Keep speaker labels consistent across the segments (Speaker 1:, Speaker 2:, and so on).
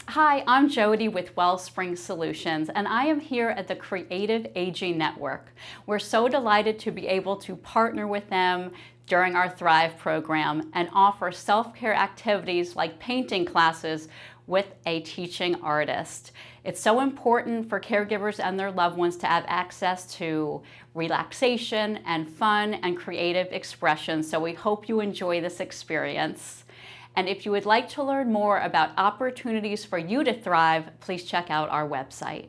Speaker 1: Hi, I'm Jody with Wellspring Solutions, and I am here at the Creative Aging Network. We're so delighted to be able to partner with them during our Thrive program and offer self-care activities like painting classes with a teaching artist. It's so important for caregivers and their loved ones to have access to relaxation and fun and creative expression, so we hope you enjoy this experience. And if you would like to learn more about opportunities for you to thrive, please check out our website.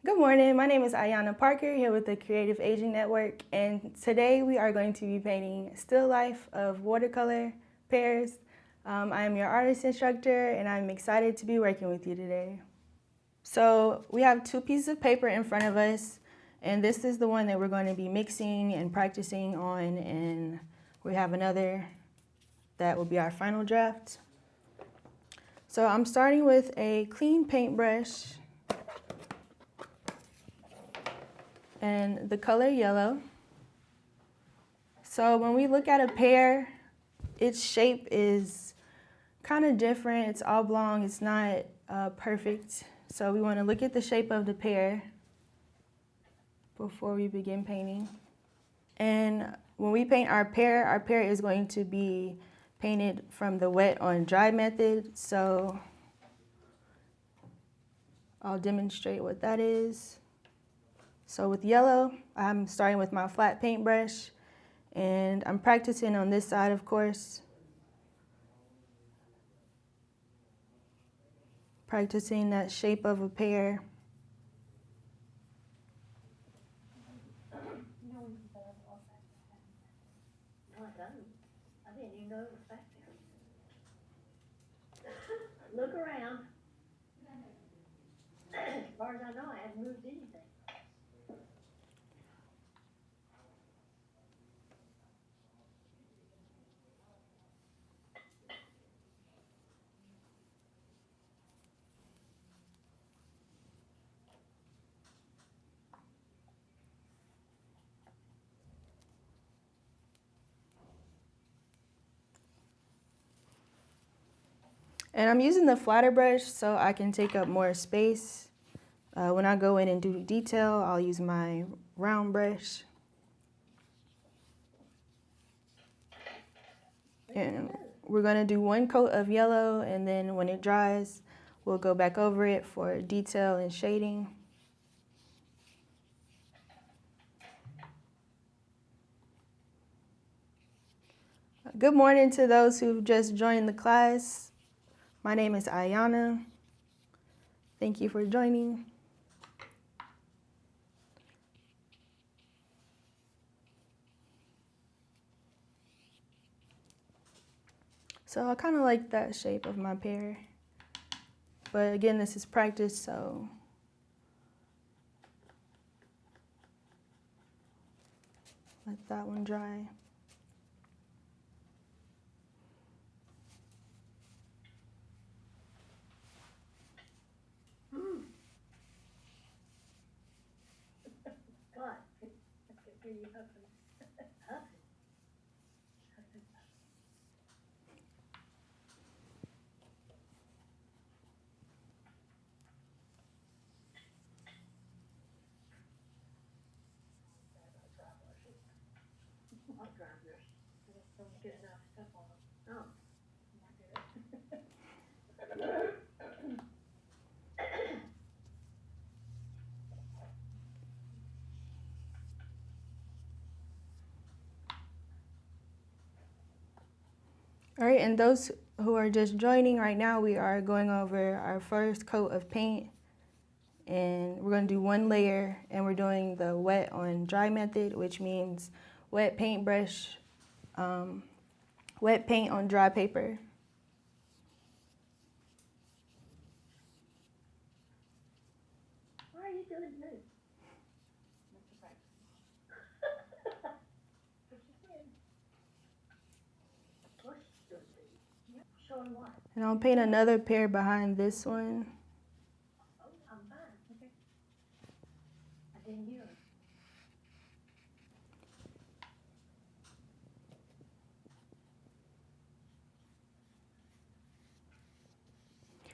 Speaker 2: Good morning, my name is Ayana Parker here with the Creative Aging Network, and today we are going to be painting still life of watercolor pears. I am your artist instructor and I'm excited to be working with you today. So we have two pieces of paper in front of us, and this is the one that we're going to be mixing and practicing on, and we have another that will be our final draft. So I'm starting with a clean paintbrush and the color yellow. So when we look at a pear, its shape is kind of different. It's oblong, it's not perfect. So we want to look at the shape of the pear before we begin painting. And when we paint our pear is going to be painted from the wet on dry method. So I'll demonstrate what that is. So with yellow, I'm starting with my flat paintbrush, and I'm practicing on this side, of course. Practicing that shape of a pear.
Speaker 3: I didn't even know it was back there. Look around. As far as I know, I haven't moved anything.
Speaker 2: And I'm using the flatter brush so I can take up more space. When I go in and do detail, I'll use my round brush. And we're going to do one coat of yellow, and then when it dries, we'll go back over it for detail and shading. Good morning to those who've just joined the class. My name is Ayana. Thank you for joining. So I kind of like that shape of my pear. But again, this is practice, so let that one dry.
Speaker 3: God, I could hear you huffing. Huffing. I'll drive yours. Don't get enough stuff on them. Oh.
Speaker 2: All right, and those who are just joining right now, we are going over our first coat of paint, and we're going to do one layer, and we're doing the wet on dry method, which means wet paintbrush, wet paint on dry paper.
Speaker 3: Why are you doing this? Of course she's doing this. Showing what?
Speaker 2: And I'll paint another pear behind this one.
Speaker 3: Oh, I'm fine. Okay. I didn't hear her.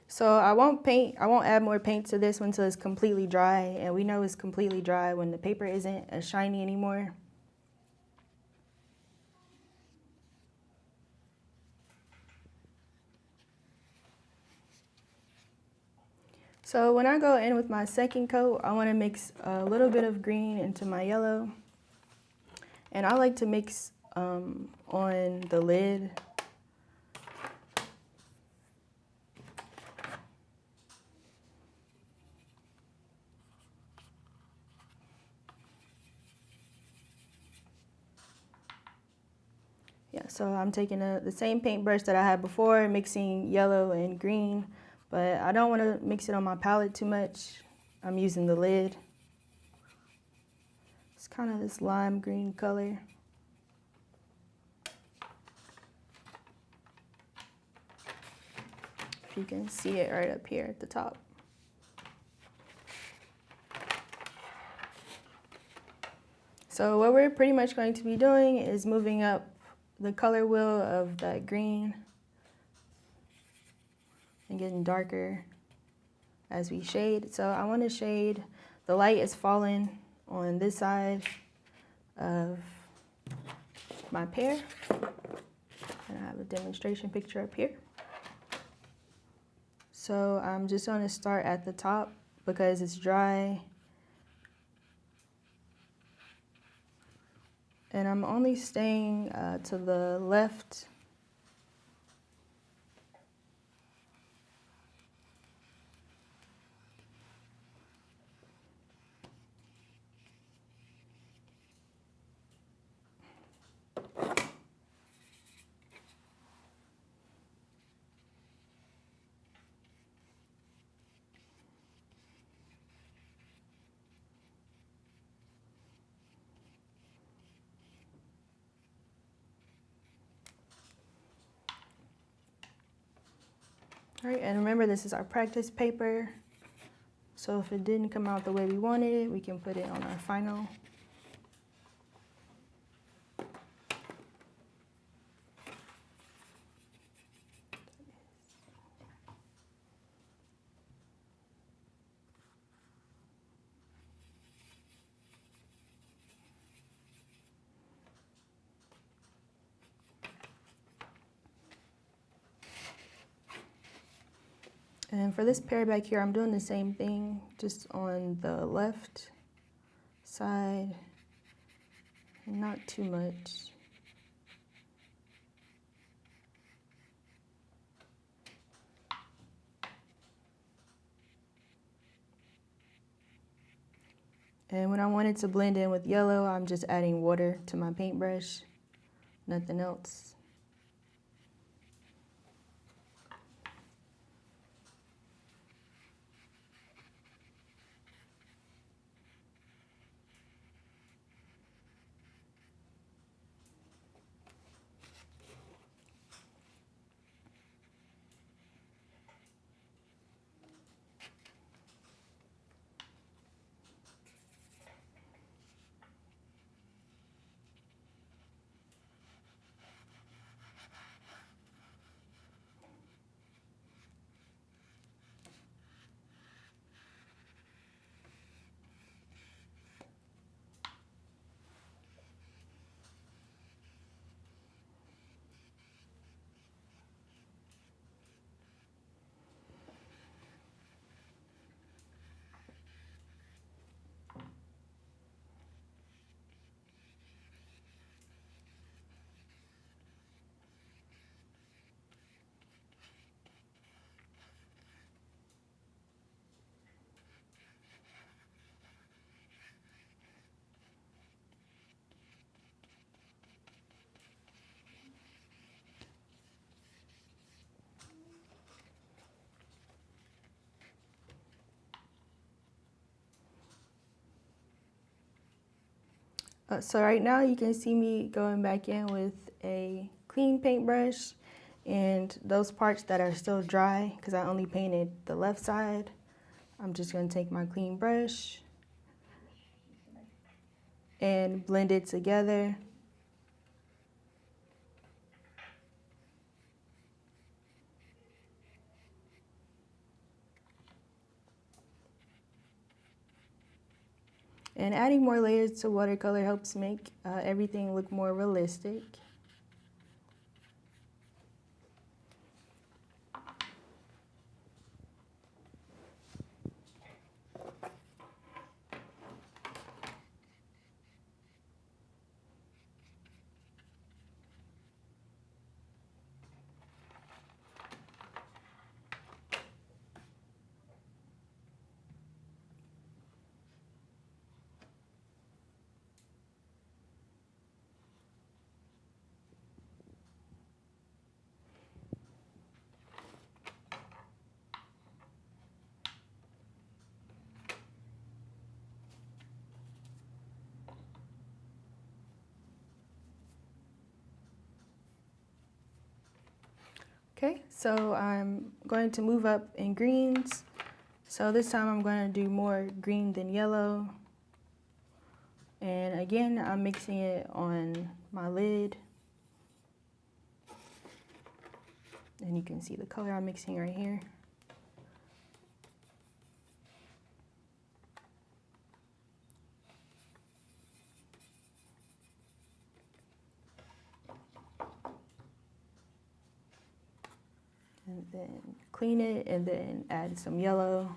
Speaker 2: So I won't add more paint to this one until it's completely dry, and we know it's completely dry when the paper isn't as shiny anymore. So when I go in with my second coat, I want to mix a little bit of green into my yellow. And I like to mix on the lid. Yeah, so I'm taking the same paintbrush that I had before, mixing yellow and green, but I don't want to mix it on my palette too much. I'm using the lid. It's kind of this lime green color. If you can see it right up here at the top. So what we're pretty much going to be doing is moving up the color wheel of that green and getting darker as we shade. So I want to shade, the light is falling on this side of my pear. And I have a demonstration picture up here. So I'm just going to start at the top because it's dry. And I'm only staying to the left. All right, and remember this is our practice paper. So if it didn't come out the way we wanted it, we can put it on our final. And for this pear back here, I'm doing the same thing, just on the left side, not too much. And when I want it to blend in with yellow, I'm just adding water to my paintbrush, nothing else. So right now you can see me going back in with a clean paintbrush, and those parts that are still dry, because I only painted the left side, I'm just going to take my clean brush and blend it together. And adding more layers to watercolor helps make everything look more realistic. Okay, so I'm going to move up in greens. So this time I'm going to do more green than yellow. And again, I'm mixing it on my lid. And you can see the color I'm mixing right here. And then clean it and then add some yellow.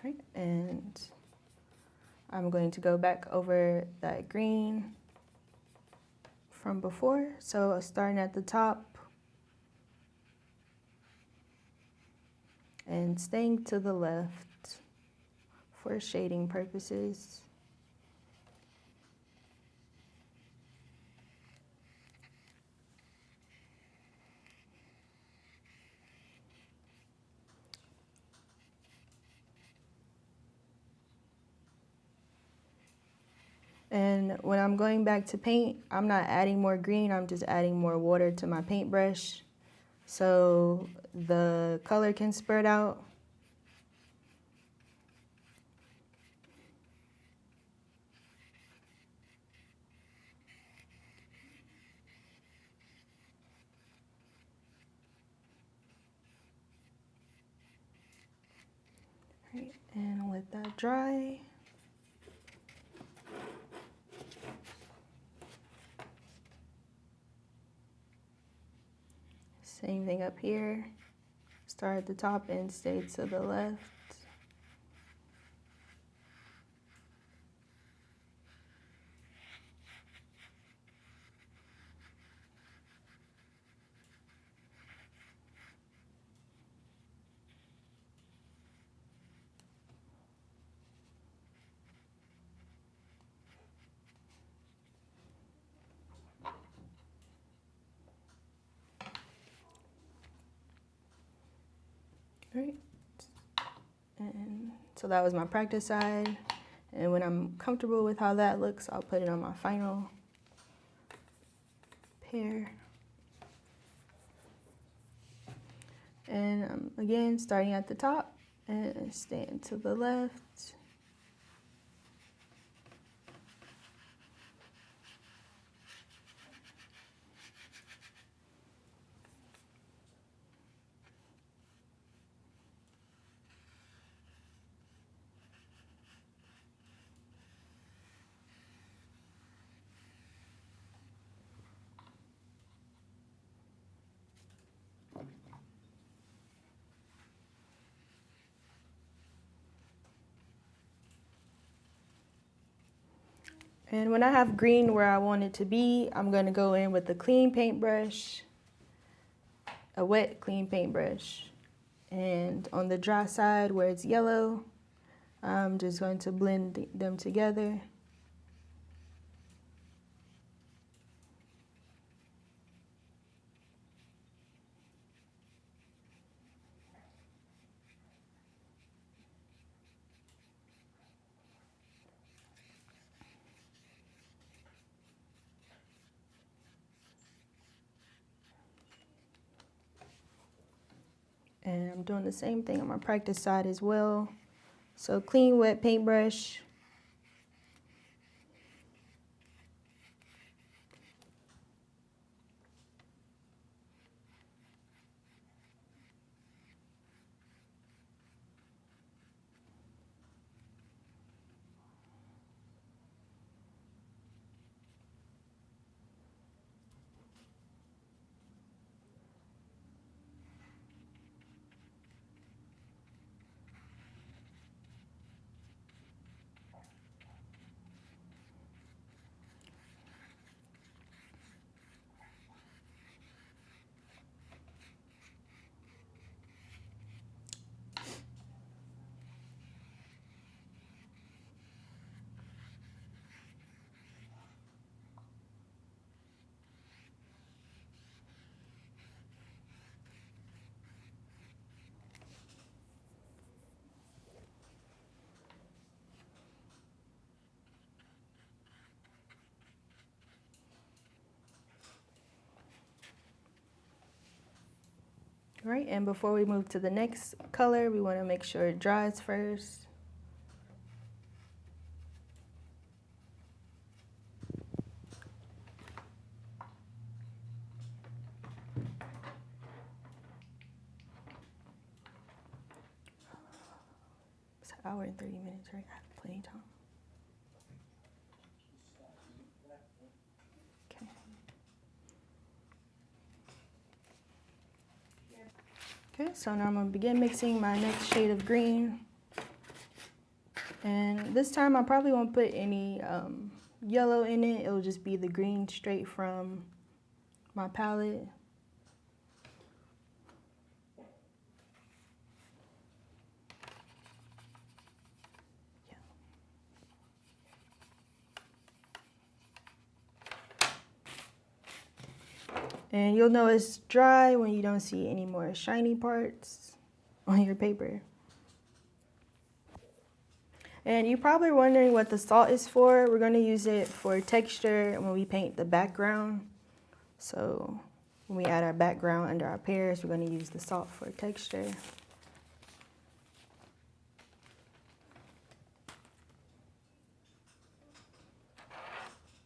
Speaker 2: Right, and I'm going to go back over that green from before. So starting at the top and staying to the left for shading purposes. And when I'm going back to paint, I'm not adding more green, I'm just adding more water to my paintbrush so the color can spread out. Right, and let that dry. Same thing up here. Start at the top and stay to the left. Right. And so that was my practice side. And when I'm comfortable with how that looks, I'll put it on my final pair. And again, starting at the top and staying to the left. And when I have green where I want it to be, I'm going to go in with a clean paintbrush, a wet clean paintbrush. And on the dry side where it's yellow, I'm just going to blend them together. And I'm doing the same thing on my practice side as well. So clean, wet paintbrush. Right, and before we move to the next color, we want to make sure it dries first. It's an hour and 30 minutes, right? I have plenty of time. Okay. Okay, so now I'm going to begin mixing my next shade of green. And this time I probably won't put any yellow in it. It'll just be the green straight from my palette. And you'll know it's dry when you don't see any more shiny parts on your paper. And you're probably wondering what the salt is for. We're going to use it for texture when we paint the background. So when we add our background under our pears, we're going to use the salt for texture.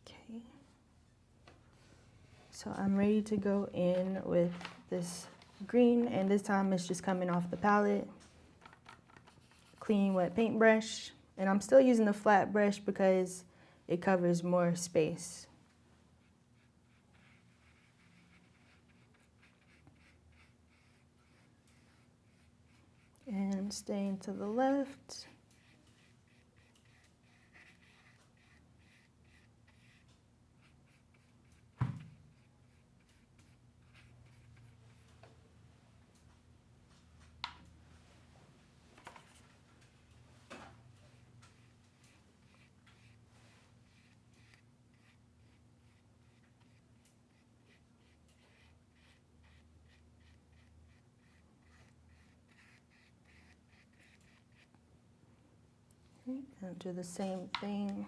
Speaker 2: Okay. So I'm ready to go in with this green, and this time it's just coming off the palette. Clean wet paintbrush, and I'm still using the flat brush because it covers more space. And staying to the left. And do the same thing.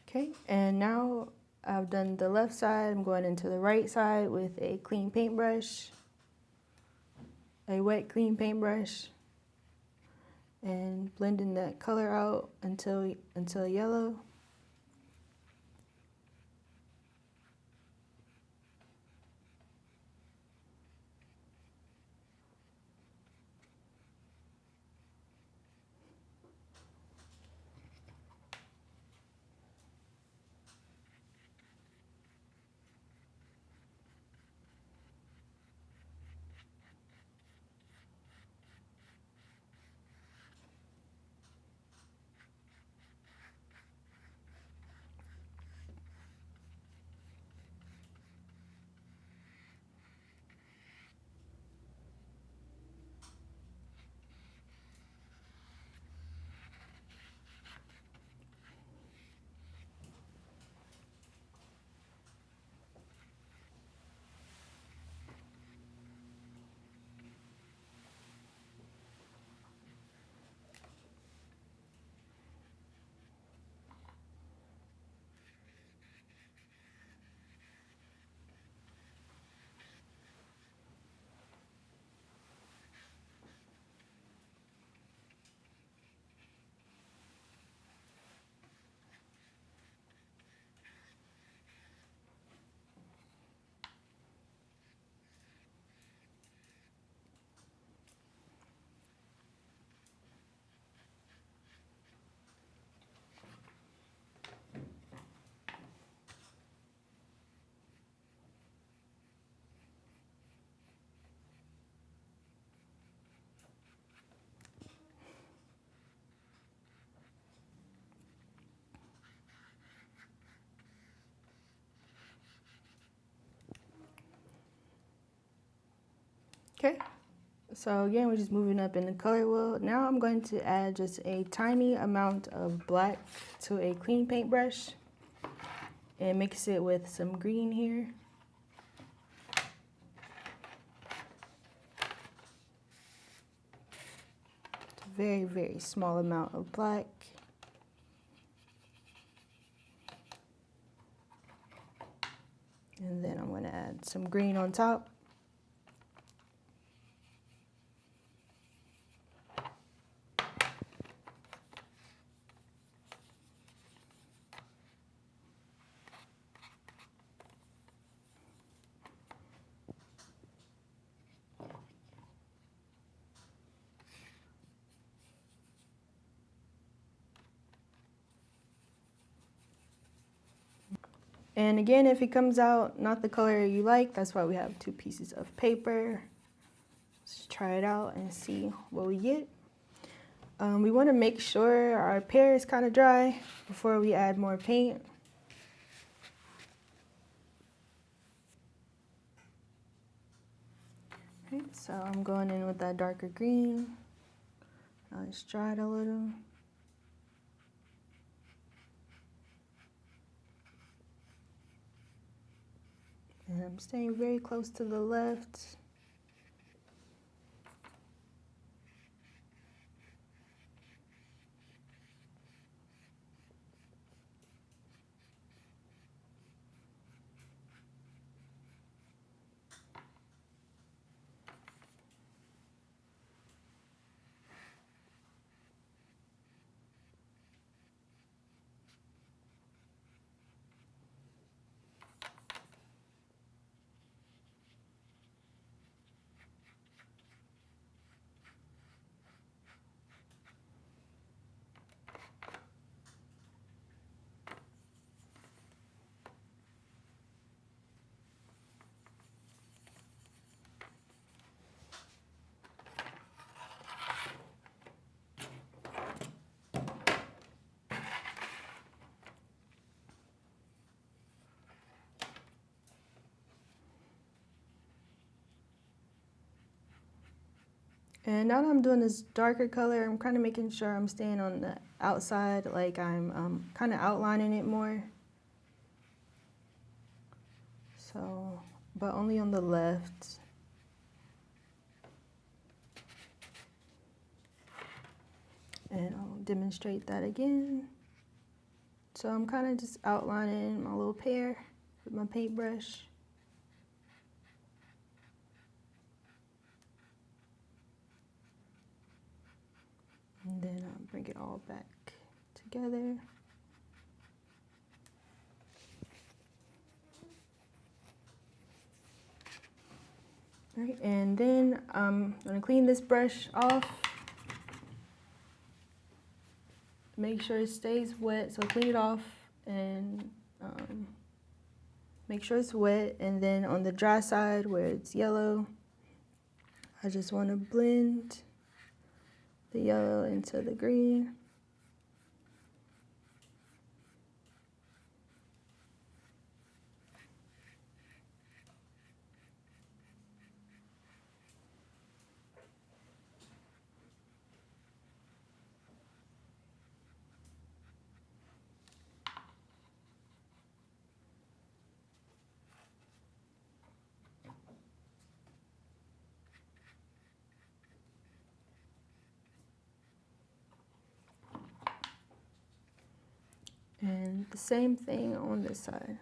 Speaker 2: Okay, and now I've done the left side. I'm going into the right side with a clean paintbrush, a wet clean paintbrush, and blending that color out until yellow. Okay, so again, we're just moving up in the color wheel. Now I'm going to add just a tiny amount of black to a clean paintbrush and mix it with some green here. It's a very, very small amount of black. And then I'm going to add some green on top. And again, if it comes out not the color you like, that's why we have 2 pieces of paper. Let's try it out and see what we get. We want to make sure our pear is kind of dry before we add more paint. Okay, so I'm going in with that darker green. I'll just dry it a little. And I'm staying very close to the left. And now that I'm doing this darker color, I'm kind of making sure I'm staying on the outside, like I'm kind of outlining it more. So, but only on the left. And I'll demonstrate that again. So I'm kind of just outlining my little pear with my paintbrush. And then I'll bring it all back together. All right, and then I'm gonna clean this brush off. Make sure it stays wet, so clean it off and make sure it's wet. And then on the dry side where it's yellow, I just want to blend the yellow into the green. And the same thing on this side.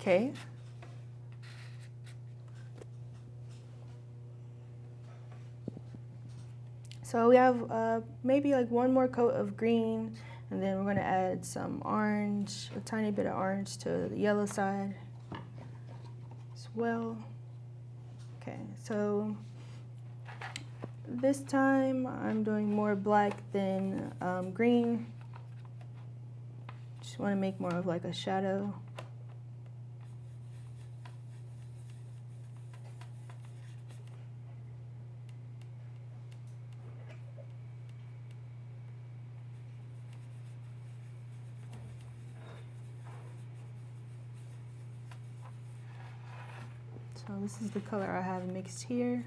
Speaker 2: Okay. So we have maybe like one more coat of green, and then we're gonna add some orange, a tiny bit of orange to the yellow side as well. Okay, so this time I'm doing more black than green. Just wanna make more of like a shadow. So this is the color I have mixed here.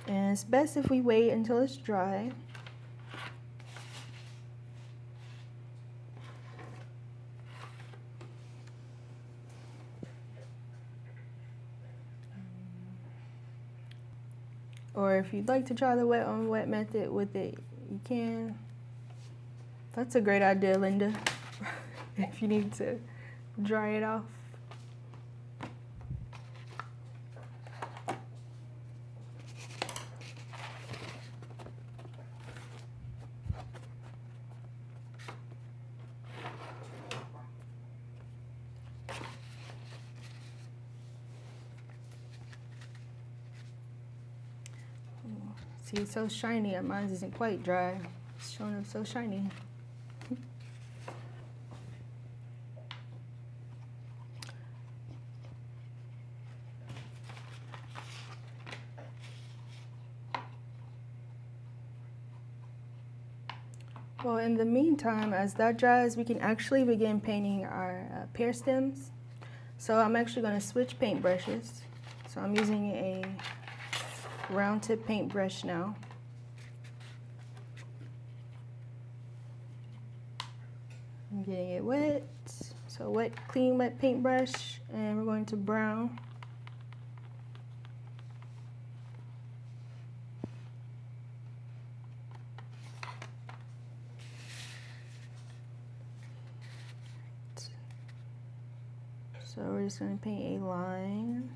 Speaker 2: And it's best if we wait until it's dry. Or if you'd like to try the wet on wet method with it, you can. That's a great idea, Linda. If you need to dry it off. See, it's so shiny, and mine isn't quite dry. It's showing up so shiny. Well, in the meantime, as that dries, we can actually begin painting our pear stems. So I'm actually going to switch paintbrushes. So I'm using a round tip paintbrush now. I'm getting it wet. So wet, clean, wet paintbrush, and we're going to brown. So we're just going to paint a line.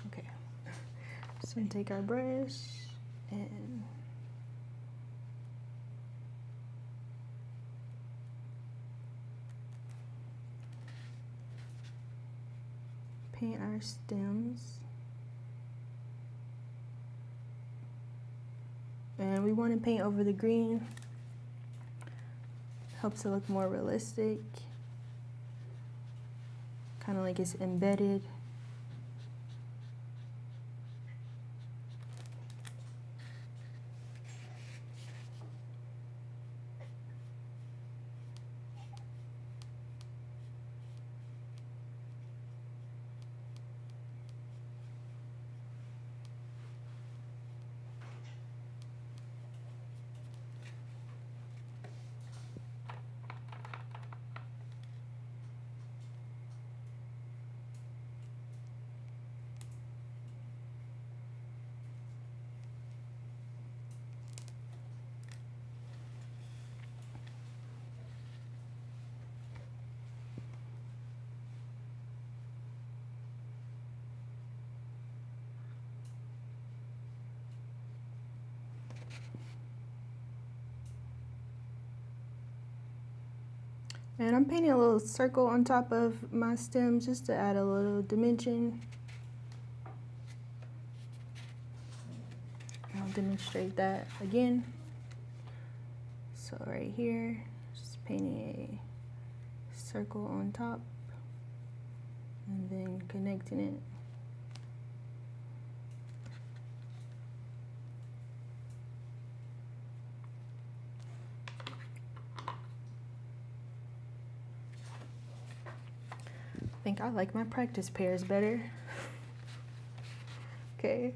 Speaker 2: Okay. Just going to take our brush and paint our stems. And we want to paint over the green. Helps it look more realistic. Kind of like it's embedded. And I'm painting a little circle on top of my stem just to add a little dimension. I'll demonstrate that again. So right here, just painting a circle on top and then connecting it. I think I like my practice pears better. Okay.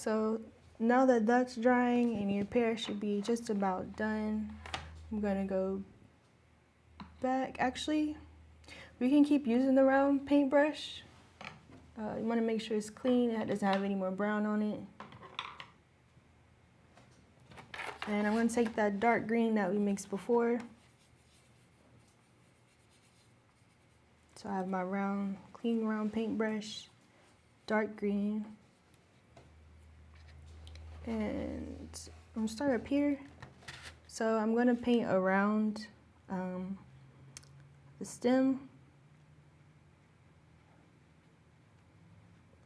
Speaker 2: So now that that's drying and your pear should be just about done, I'm gonna go back. Actually, we can keep using the round paintbrush. You wanna make sure it's clean, it doesn't have any more brown on it. And I'm gonna take that dark green that we mixed before. So I have my round, clean round paintbrush, dark green. And I'm gonna start up here. So I'm gonna paint around the stem,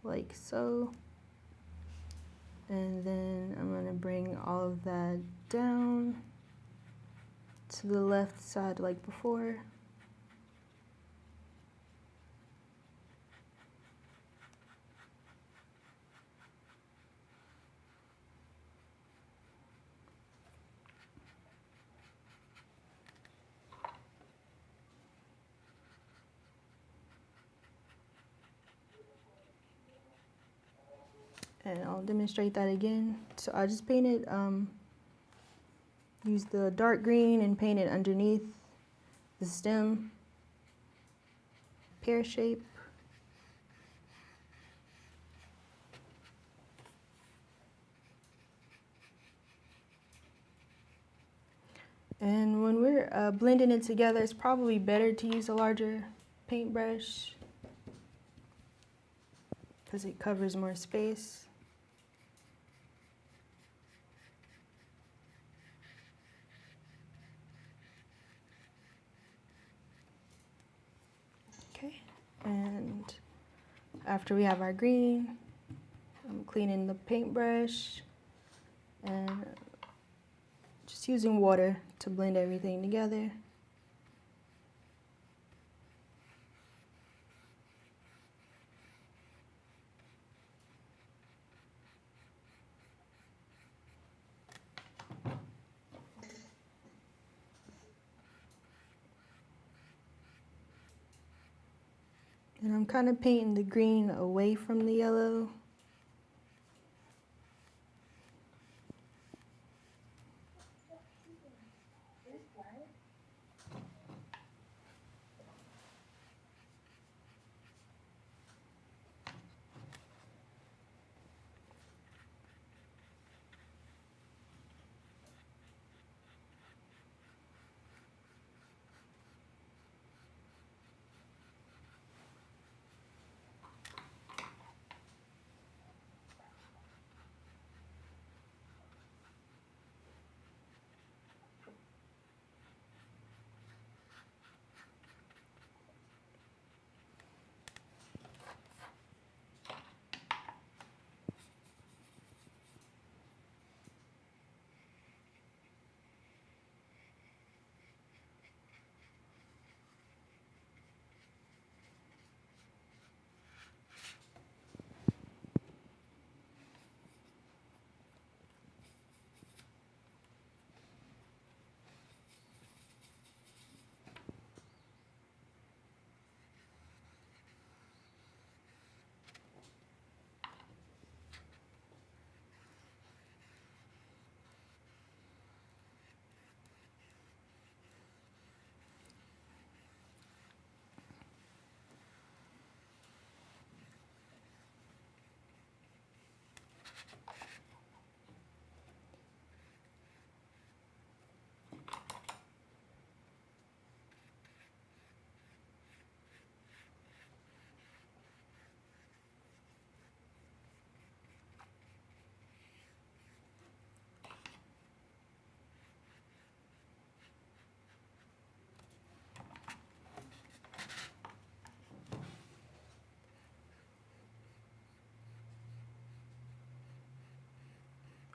Speaker 2: like so. And then I'm gonna bring all of that down to the left side like before. And I'll demonstrate that again. So I just painted, use the dark green and paint it underneath the stem, pear shape. And when we're blending it together, it's probably better to use a larger paintbrush because it covers more space. Okay, and after we have our green, I'm cleaning the paintbrush and just using water to blend everything together. And I'm kind of painting the green away from the yellow.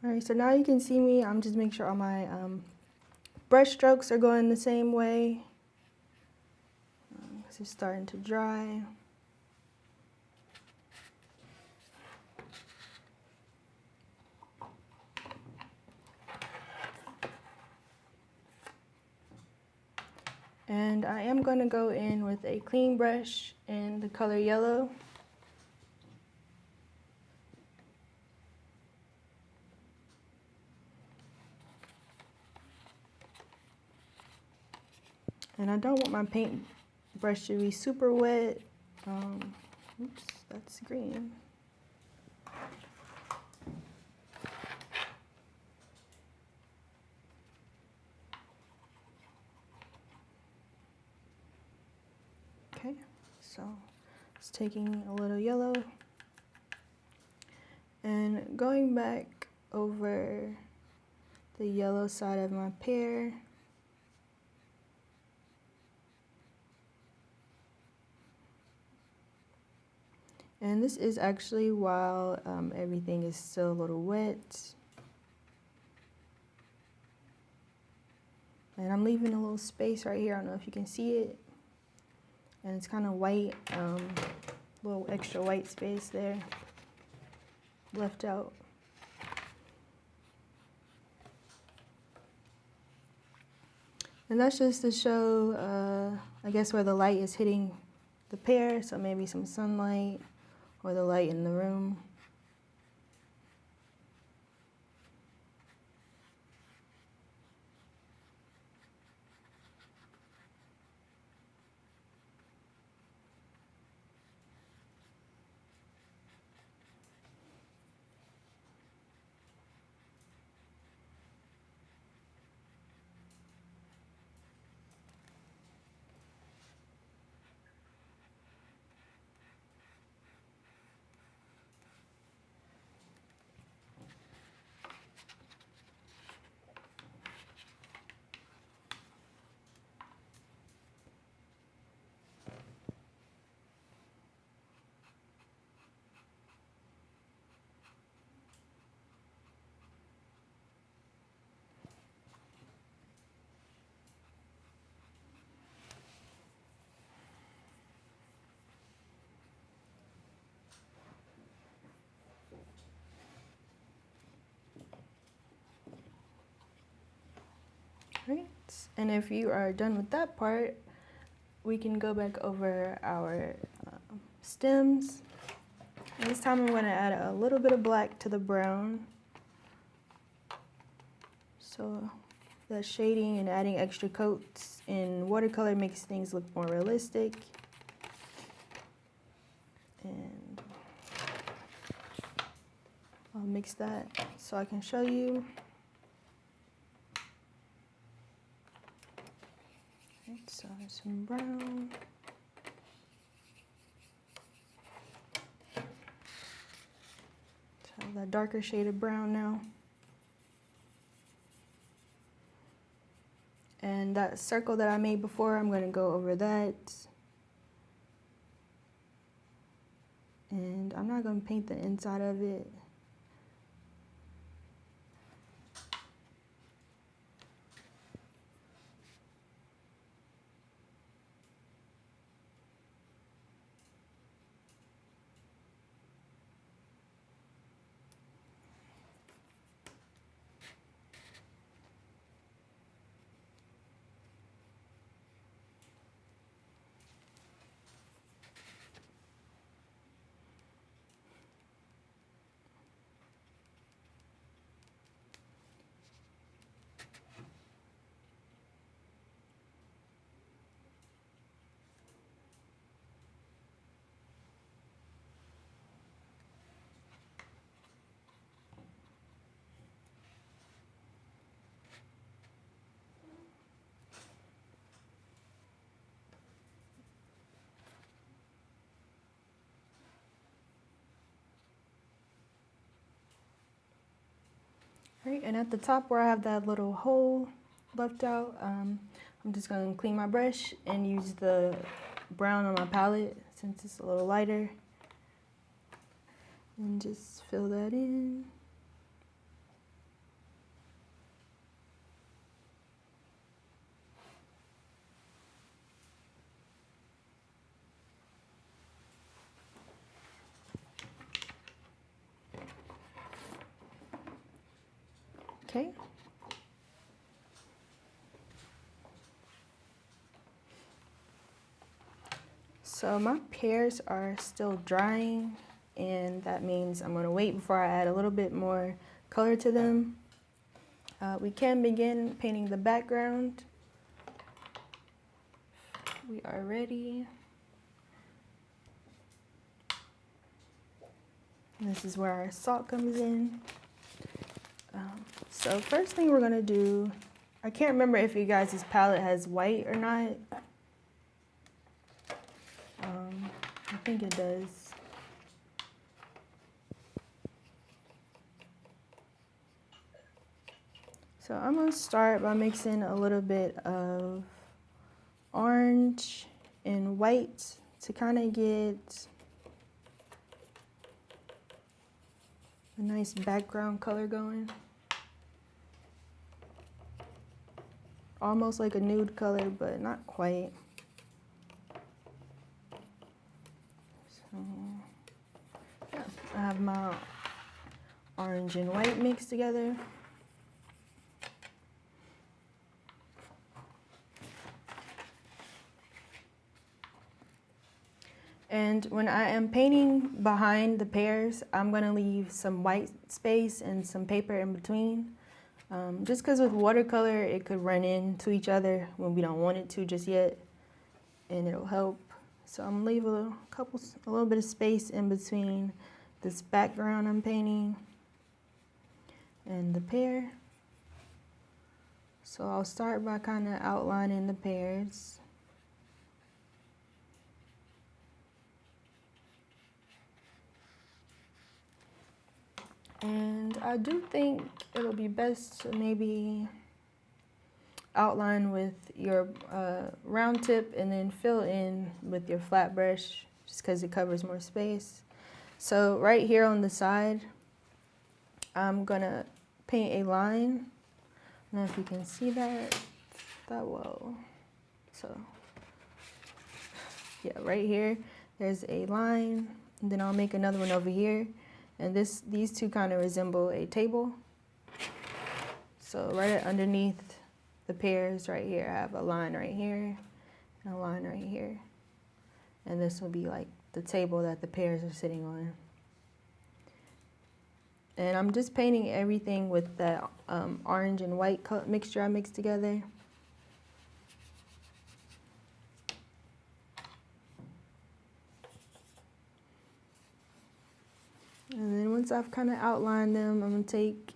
Speaker 2: All right, so now you can see me. I'm just making sure all my brush strokes are going the same way. It's starting to dry. And I am going to go in with a clean brush in the color yellow. And I don't want my paint brush to be super wet. Oops, that's green. Okay, so it's taking a little yellow and going back over the yellow side of my pear. And this is actually while everything is still a little wet. And I'm leaving a little space right here. I don't know if you can see it. And it's kind of white, little extra white space there left out. And that's just to show, I guess, where the light is hitting the pear, so maybe some sunlight or the light in the room. Right, and if you are done with that part, we can go back over our stems. And this time I'm going to add a little bit of black to the brown. So the shading and adding extra coats in watercolor makes things look more realistic. And I'll mix that so I can show you. So some brown. So that darker shade of brown now. And that circle that I made before, I'm going to go over that. And I'm not going to paint the inside of it. Right, and at the top where I have that little hole left out, I'm just going to clean my brush and use the brown on my palette since it's a little lighter. And just fill that in. Okay. So my pears are still drying, and that means I'm going to wait before I add a little bit more color to them. We can begin painting the background. we are ready. And this is where our salt comes in. So first thing we're gonna do, I can't remember if you guys' palette has white or not. I think it does. So I'm gonna start by mixing a little bit of orange and white to kind of get a nice background color going. Almost like a nude color, but not quite. So, yeah, I have my orange and white mixed together. And when I am painting behind the pears, I'm gonna leave some white space and some paper in between. Just because with watercolor, it could run into each other when we don't want it to just yet, and it'll help. So I'm gonna leave a little bit of space in between this background I'm painting and the pear. So I'll start by kind of outlining the pears. And I do think it'll be best to maybe outline with your round tip and then fill in with your flat brush just because it covers more space. So right here on the side, I'm gonna paint a line. I don't know if you can see that well. So yeah, right here, there's a line, and then I'll make another one over here. And these two kind of resemble a table. So right underneath the pears right here, I have a line right here and a line right here. And this will be like the table that the pears are sitting on. And I'm just painting everything with that orange and white mixture I mixed together. And then once I've kind of outlined them, I'm going to take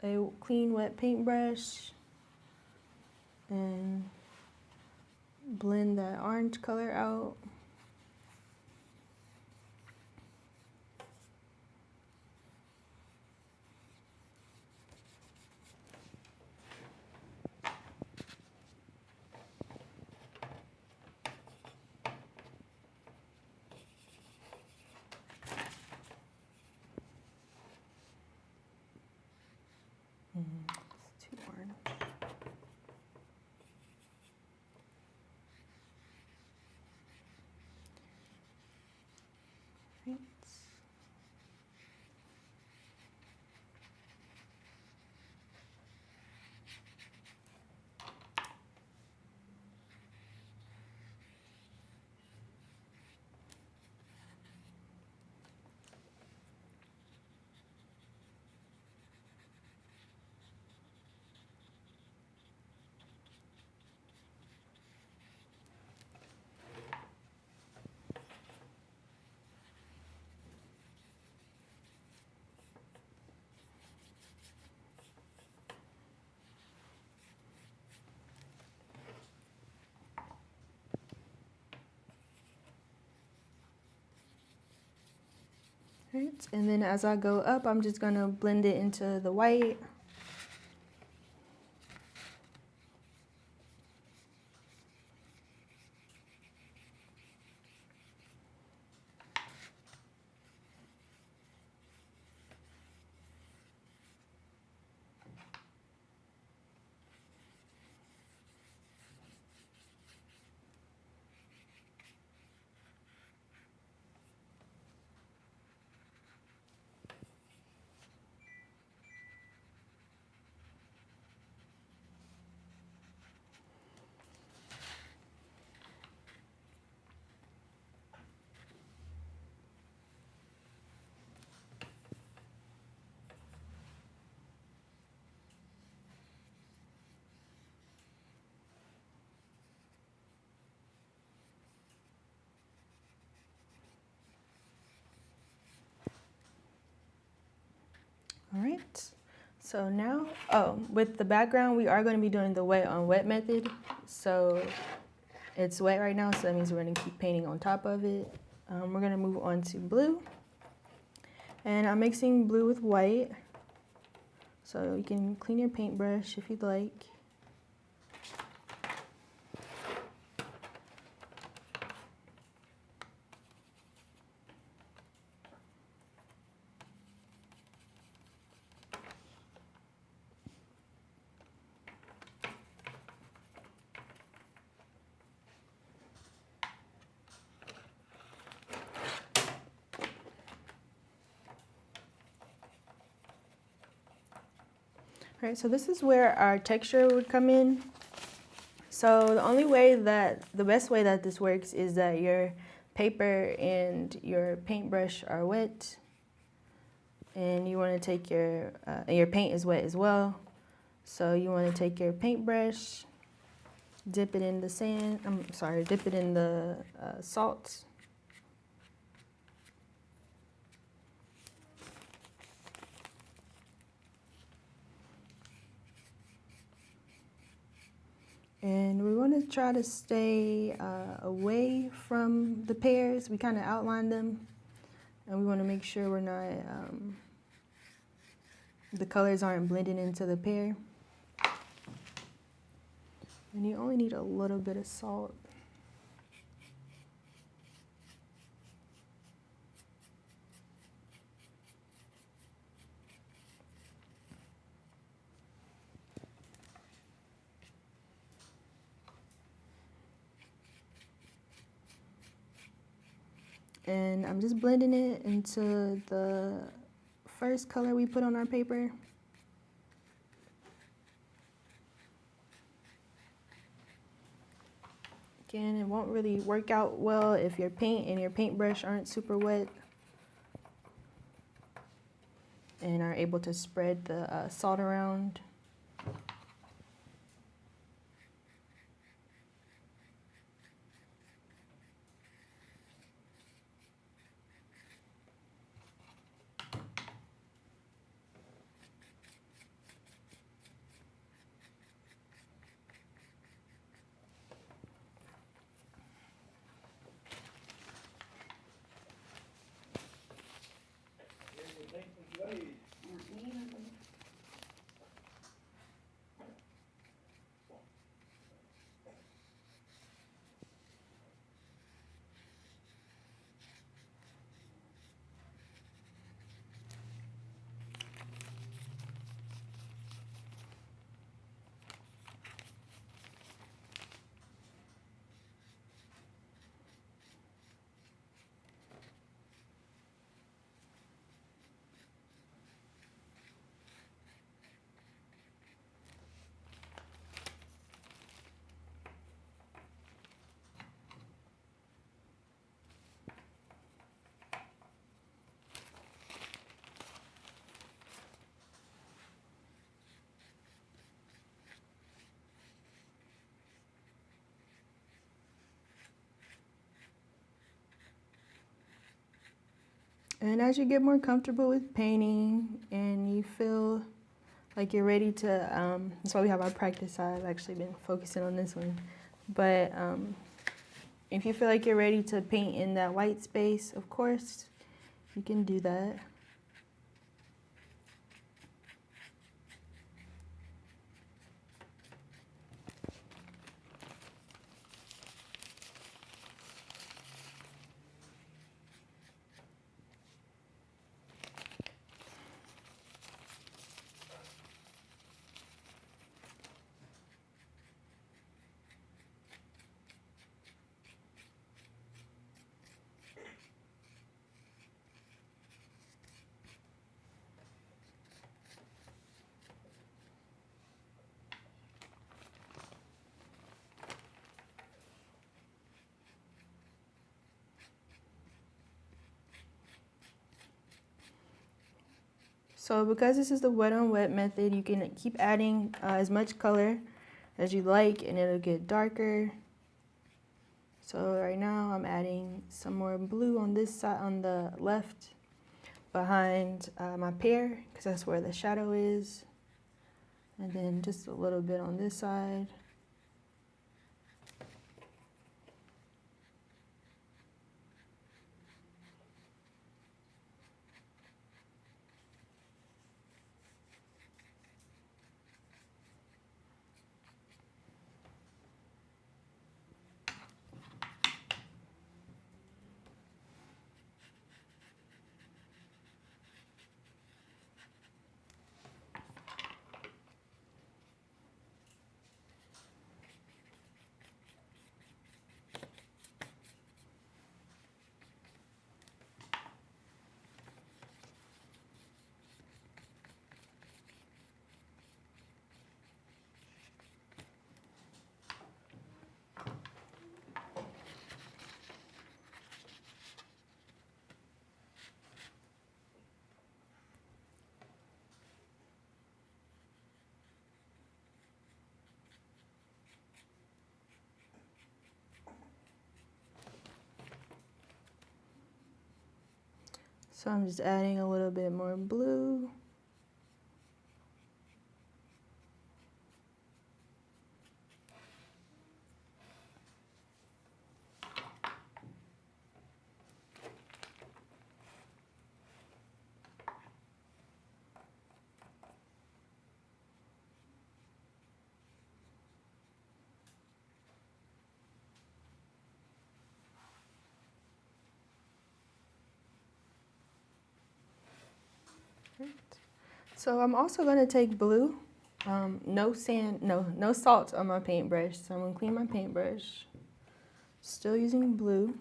Speaker 2: a clean wet paintbrush and blend that orange color out. It's too orange. Right. Right. And then as I go up, I'm just going to blend it into the white. All right. So now, with the background, we are going to be doing the wet on wet method. So it's wet right now, so that means we're going to keep painting on top of it. We're going to move on to blue. And I'm mixing blue with white. So you can clean your paintbrush if you'd like. All right, so this is where our texture would come in. So the best way that this works is that your paper and your paintbrush are wet, and you want to take your paint is wet as well. So you want to take your paintbrush, dip it in the dip it in the salt. And we want to try to stay away from the pears. We kind of outline them, and we want to make sure we're not, the colors aren't blending into the pear. And you only need a little bit of salt. And I'm just blending it into the first color we put on our paper. Again, it won't really work out well if your paint and your paintbrush aren't super wet and are able to spread the salt around. And as you get more comfortable with painting and you feel like you're ready to, that's why we have our practice. I've actually been focusing on this one. But if you feel like you're ready to paint in that white space, of course, you can do that. So because this is the wet on wet method, you can keep adding as much color as you like and it'll get darker. So right now I'm adding some more blue on this side, on the left. behind my pear because that's where the shadow is. And then just a little bit on this side. So I'm just adding a little bit more blue. So I'm also going to take blue, no salt on my paintbrush. So I'm going to clean my paintbrush. Still using blue.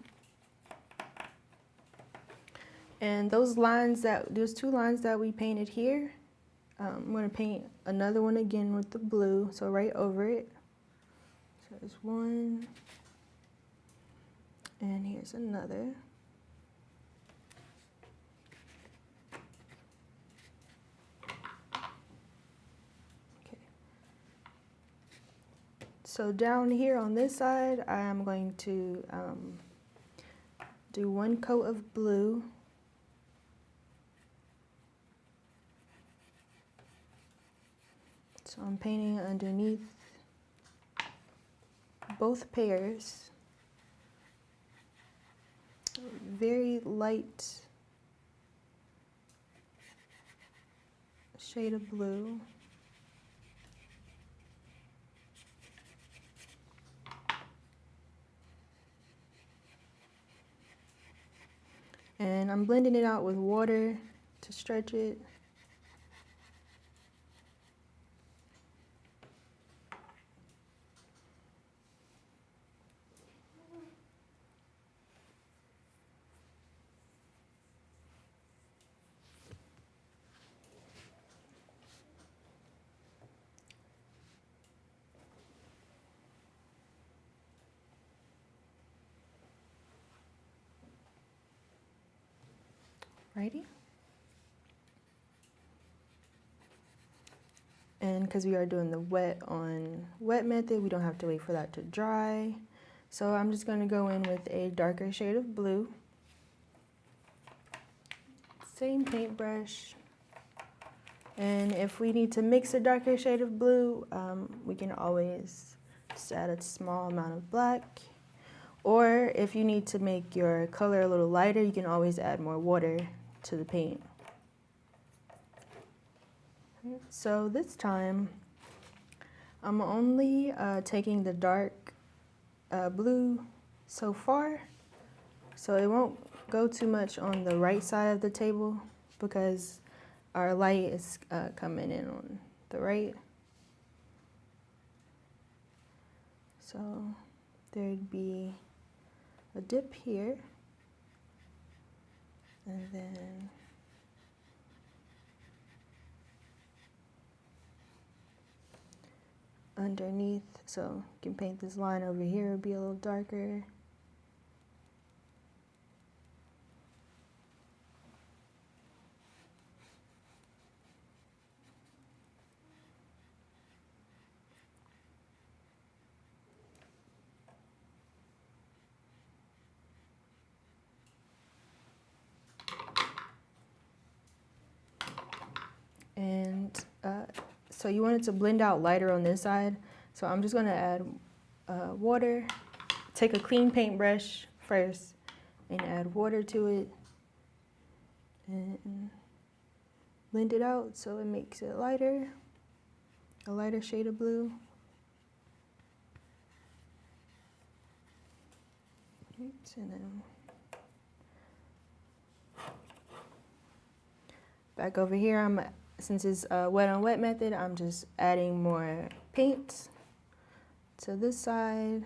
Speaker 2: And those there's 2 lines that we painted here. I'm going to paint another one again with the blue, so right over it. So there's one, and here's another. So down here on this side, I am going to do 1 coat of blue. So I'm painting underneath both pears. Very light shade of blue. And I'm blending it out with water to stretch it. Righty. And because we are doing the wet on wet method, we don't have to wait for that to dry. So I'm just going to go in with a darker shade of blue. Same paintbrush. And if we need to mix a darker shade of blue, we can always just add a small amount of black. Or if you need to make your color a little lighter, you can always add more water to the paint. So this time, I'm only taking the dark blue so far. So it won't go too much on the right side of the table because our light is coming in on the right. So there'd be a dip here, and then underneath, so you can paint this line over here, it'll be a little darker. And so you want it to blend out lighter on this side. So I'm just gonna add water. Take a clean paintbrush first and add water to it and blend it out so it makes it lighter, a lighter shade of blue. And then back over here, since it's a wet on wet method, I'm just adding more paint to this side.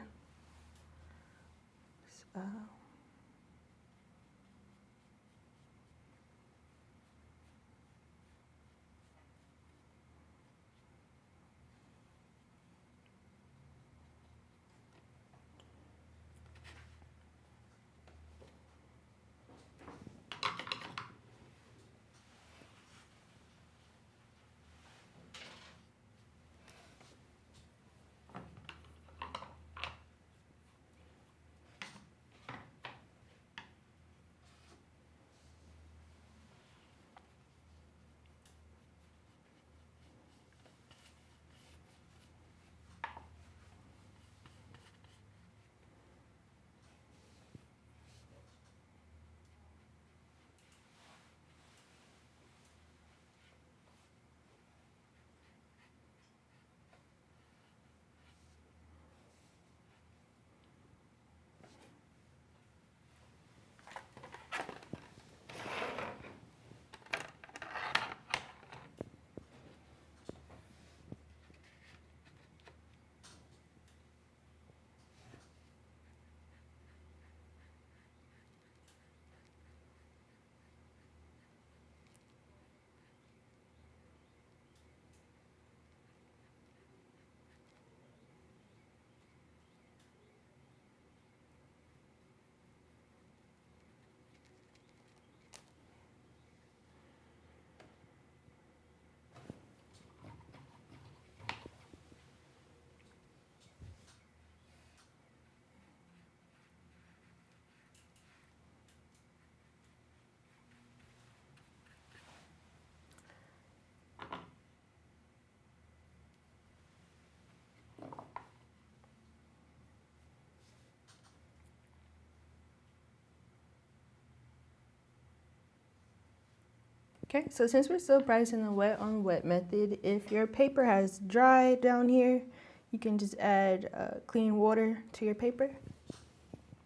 Speaker 2: Okay, so since we're still practicing the wet on wet method, if your paper has dried down here, you can just add clean water to your paper.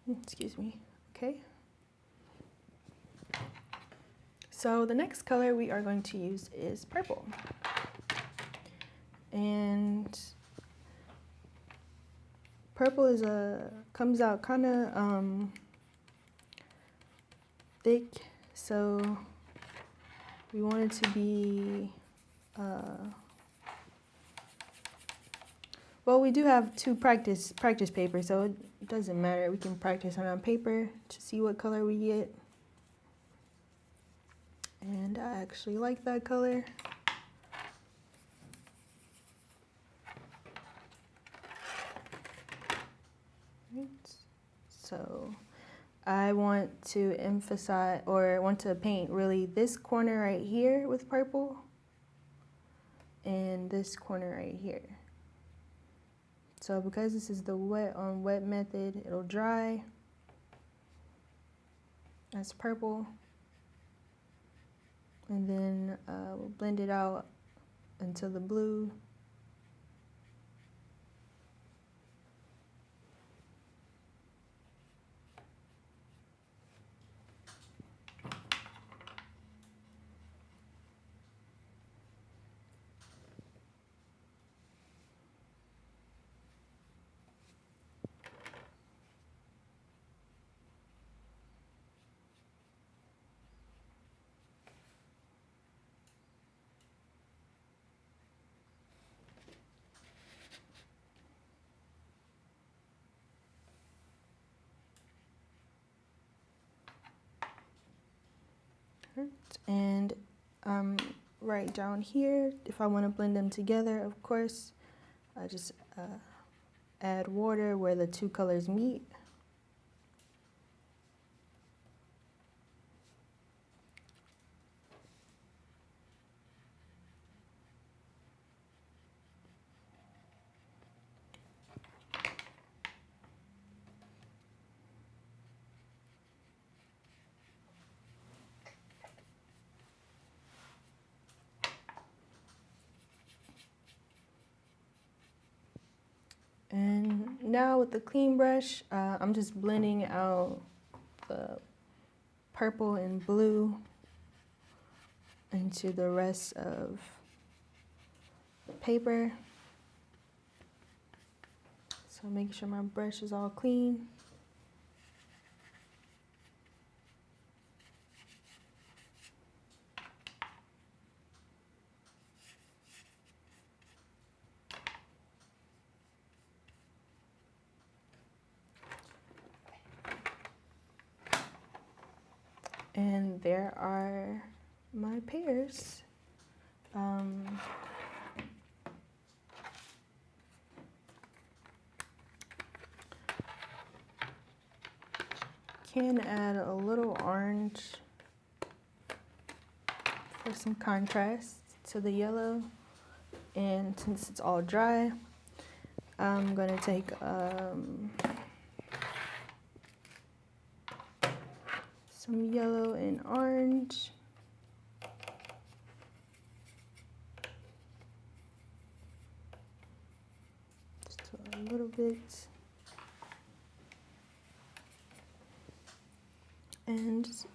Speaker 2: Excuse me. Okay. So the next color we are going to use is purple. And purple comes out kind of thick, so we want it to be, well, we do have two practice papers, so it doesn't matter. We can practice on our paper to see what color we get. And I actually like that color. Right. So I want to emphasize, or want to paint really this corner right here with purple and this corner right here. So because this is the wet on wet method, it'll dry as purple. And then we'll blend it out into the blue. And right down here, if I want to blend them together, of course, I just add water where the two colors meet. now with the clean brush, I'm just blending out the purple and blue into the rest of the paper. So making sure my brush is all clean. And there are my pears. Can add a little orange for some contrast to the yellow. And since it's all dry, I'm gonna take some yellow and orange. Just a little bit. And just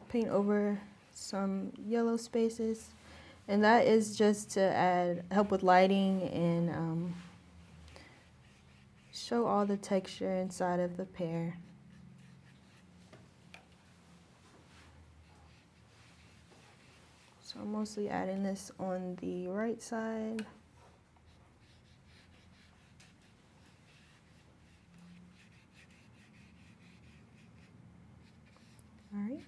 Speaker 2: paint over some yellow spaces. And that is just to help with lighting and show all the texture inside of the pear. So I'm mostly adding this on the right side. All right.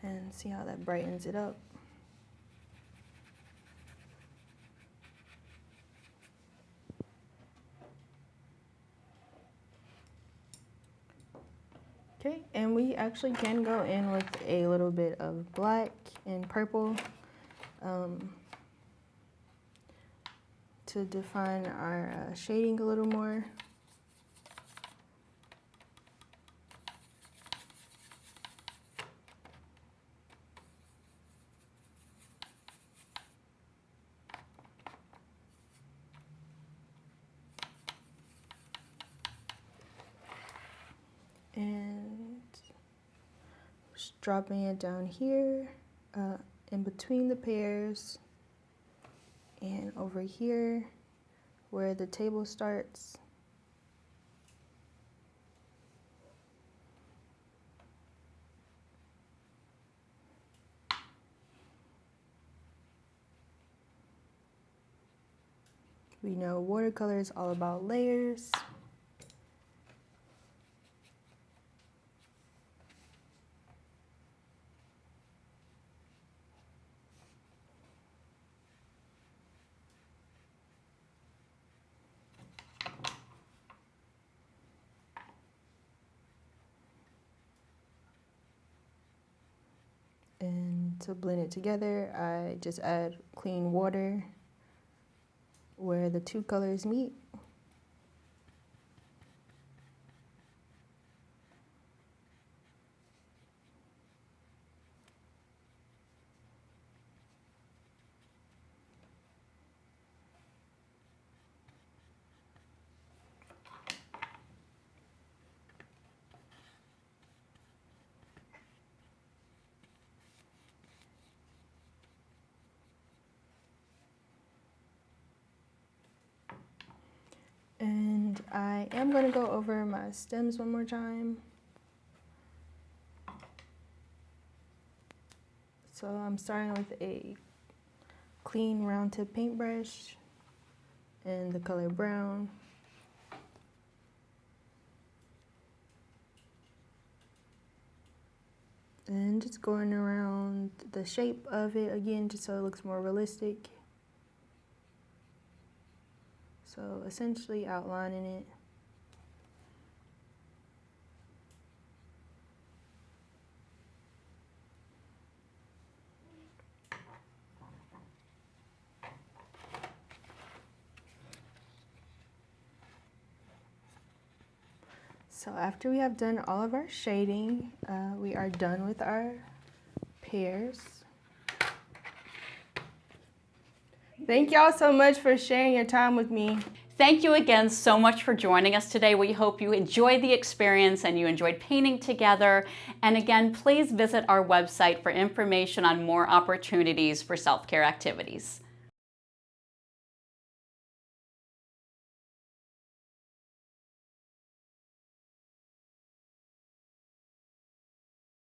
Speaker 2: And see how that brightens it up. Okay, and we actually can go in with a little bit of black and purple to define our shading a little more. And just dropping it down here in between the pears and over here where the table starts. We know watercolor is all about layers. And to blend it together, I just add clean water where the two colors meet. And I am going to go over my stems one more time. So I'm starting with a clean round tip paintbrush in the color brown. And just going around the shape of it again, just so it looks more realistic. So essentially outlining it. So after we have done all of our shading, we are done with our pears. Thank y'all so much for sharing your time with me.
Speaker 1: Thank you again so much for joining us today. We hope you enjoyed the experience and you enjoyed painting together. And again, please visit our website for information on more opportunities for self-care activities.